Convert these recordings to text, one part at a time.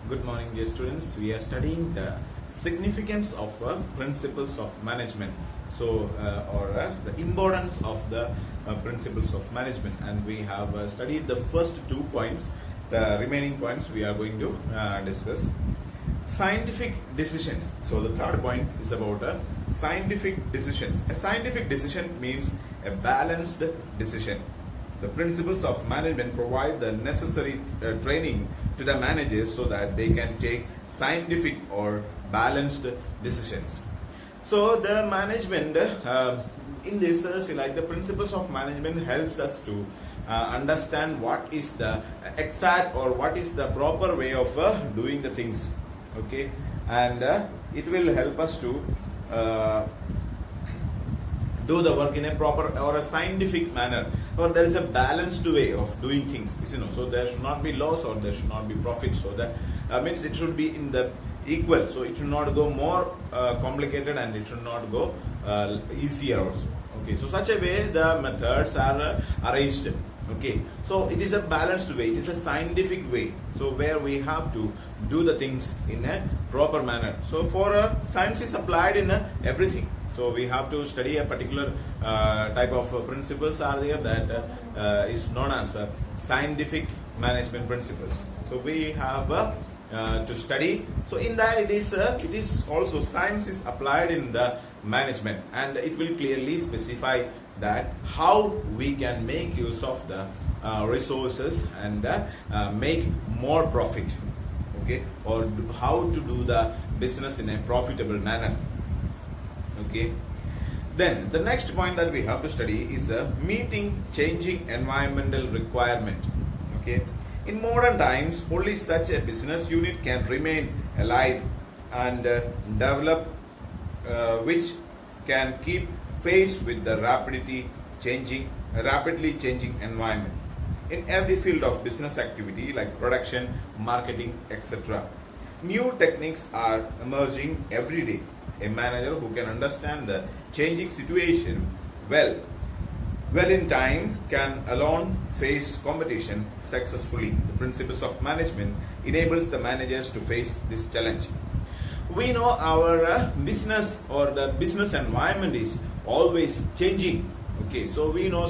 Good morning, dear students. We are studying the significance of principles of management. The importance of the principles of management. And we have studied the first 2 points. The remaining points we are going to discuss. Scientific decisions. So the third point is about scientific decisions. A scientific decision means a balanced decision. The principles of management provide the necessary training to the managers so that they can take scientific or balanced decisions. So the management in this the principles of management helps us to understand what is the exact or what is the proper way of doing the things. Okay, and it will help us to do the work in a proper or a scientific manner, or there is a balanced way of doing things. So there should not be loss or there should not be profit. So that means it should be in the equal. So it should not go more complicated and it should not go easier also. Okay, so such a way the methods are arranged. Okay, so it is a balanced way, it is a scientific way, so where we have to do the things in a proper manner. So for science is applied in everything. So we have to study a particular type of principles are there that is known as scientific management principles. So we have to study. So in that it is also science is applied in the management, and it will clearly specify that how we can make use of the resources and make more profit. Okay, or how to do the business in a profitable manner. Okay, then the next point that we have to study is meeting changing environmental requirement. Okay, in modern times only such a business unit can remain alive and develop, which can keep pace with the rapidly changing environment in every field of business activity like production, marketing, etc. New techniques are emerging every day. A manager who can understand the changing situation well in time can alone face competition successfully. The principles of management enables the managers to face this challenge. We know our business or the business environment is always changing. Okay, so we know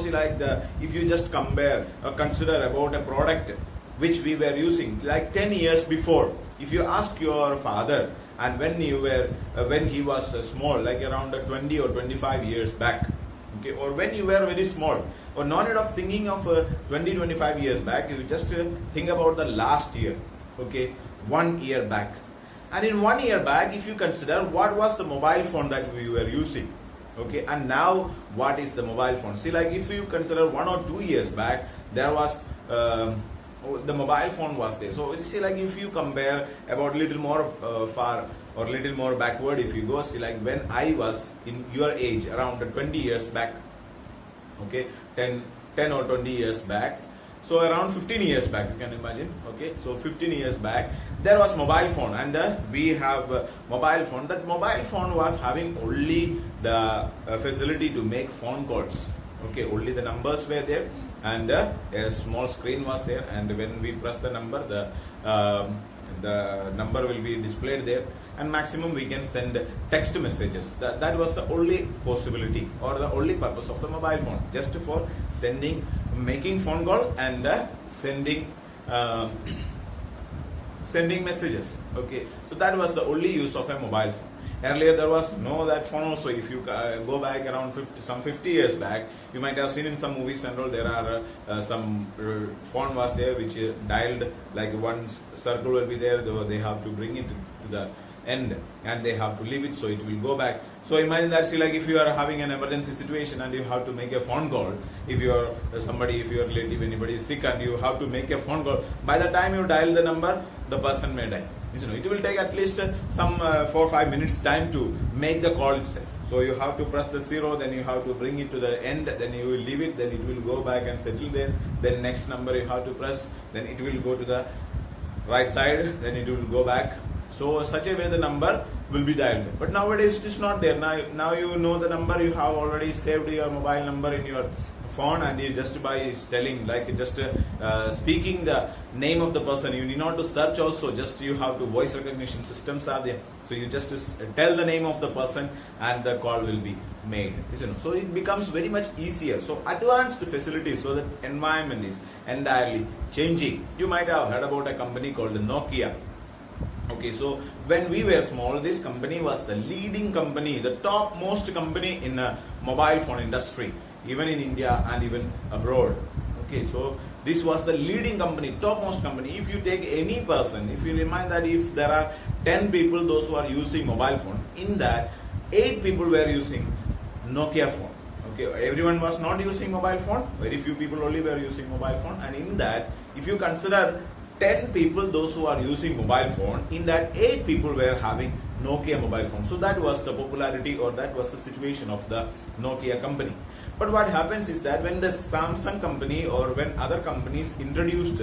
if you just compare or consider about a product which we were using like 10 years before, if you ask your father and when he was small, like around 20 or 25 years back, okay, or when you were very small, or not of thinking of 20-25 years back, you just think about the last year, okay, 1 year back. And in 1 year back, if you consider what was the mobile phone that we were using, okay, and now what is the mobile phone? See, like if you consider 1 or 2 years back, there was the mobile phone was there. So you see, like if you compare about little more far or little more backward, if you go, see, like when I was in your age, around 20 years back, okay, 10 or 20 years back, so around 15 years back, you can imagine, okay, so 15 years back, there was mobile phone, and we have mobile phone. That mobile phone was having only the facility to make phone calls, okay, only the numbers were there, and a small screen was there, and when we press the number, the number will be displayed there, and maximum we can send text messages. That was the only possibility or the only purpose of the mobile phone, just for making phone call and sending messages. Okay, so that was the only use of a mobile phone. Earlier there was no that phone also. If you go back around 50 years back, you might have seen in some movies and all, there are some phone was there which dialed, like one circle will be there, they have to bring it to the end and they have to leave it so it will go back. So imagine that, see, like if you are having an emergency situation and you have to make a phone call, if you are somebody, if your relative, anybody is sick and you have to make a phone call, by the time you dial the number, the person may die. It will take at least some 4 or 5 minutes time to make the call itself. So you have to press the 0, then you have to bring it to the end, then you will leave it, then it will go back and settle there. Then next number you have to press, then it will go to the right side, then it will go back. So such a way the number will be dialed. But nowadays it is not there. Now you know the number, you have already saved your mobile number in your phone, and you just by telling, like just speaking the name of the person, you need not to search also, just you have to voice recognition systems are there, so you just tell the name of the person and the call will be made, so it becomes very much easier. So advanced facilities, so the environment is entirely changing. You might have heard about a company called Nokia. Okay, so when we were small, this company was the leading company, the topmost company in a mobile phone industry, even in India and even abroad. Okay, so this was the leading company, topmost company. If you take any person, if you remind that if there are 10 people, those who are using mobile phone, in that 8 people were using Nokia phone. Okay, everyone was not using mobile phone, very few people only were using mobile phone, and in that, if you consider 10 people, those who are using mobile phone, in that 8 people were having Nokia mobile phone. So that was the popularity, or that was the situation of the Nokia company. But what happens is that when the Samsung company or when other companies introduced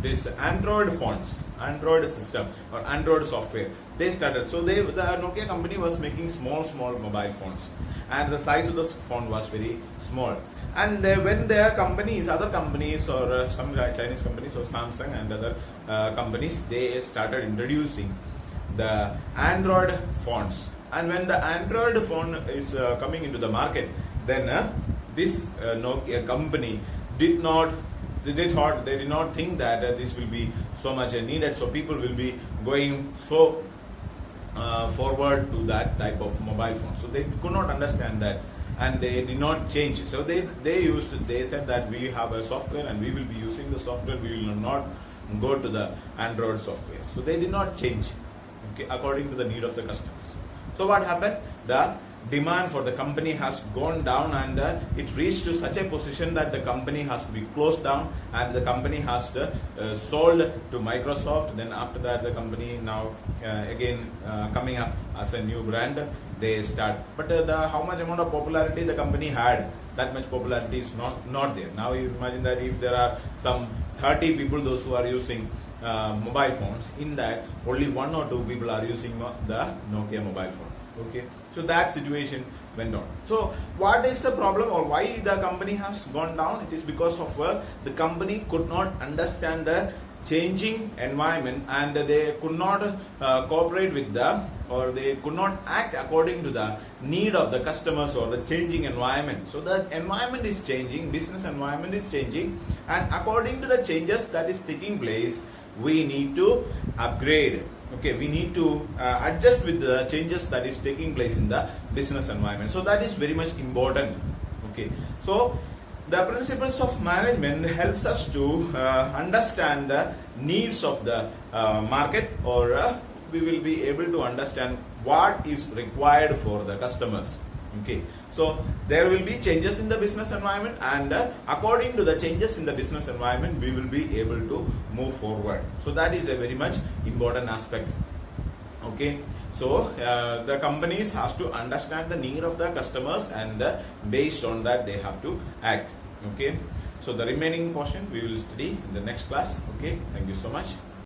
this Android phones, Android system or Android software, they started. So the Nokia company was making small mobile phones, and the size of the phone was very small. And when their companies, other companies or some Chinese companies or Samsung and other companies, they started introducing the Android phones. And when the Android phone is coming into the market, then this Nokia company did not think that this will be so much needed. So people will be going so forward to that type of mobile phone. So they could not understand that, and they did not change. So they said that we have a software and we will be using the software, we will not go to the Android software. So they did not change, okay, according to the need of the customers. So what happened? The demand for the company has gone down, and it reached to such a position that the company has to be closed down, and the company has to sold to Microsoft. Then after that, the company now again coming up as a new brand, they start. But how much amount of popularity the company had, that much popularity is not there. Now you imagine that if there are some 30 people, those who are using mobile phones, in that only 1 or 2 people are using the Nokia mobile phone. Okay, so that situation went on. So what is the problem, or why the company has gone down? It is because of the company could not understand the changing environment, and they could not cooperate with or they could not act according to the need of the customers or the changing environment. So the environment is changing, business environment is changing, and according to the changes that is taking place, we need to upgrade. Okay, we need to adjust with the changes that is taking place in the business environment. So that is very much important. Okay, so the principles of management helps us to understand the needs of the market, or we will be able to understand what is required for the customers. Okay, so there will be changes in the business environment, and according to the changes in the business environment, we will be able to move forward. So that is a very much important aspect. Okay, so the companies has to understand the need of the customers, and based on that they have to act. Okay, so the remaining portion we will study in the next class. Okay, thank you so much.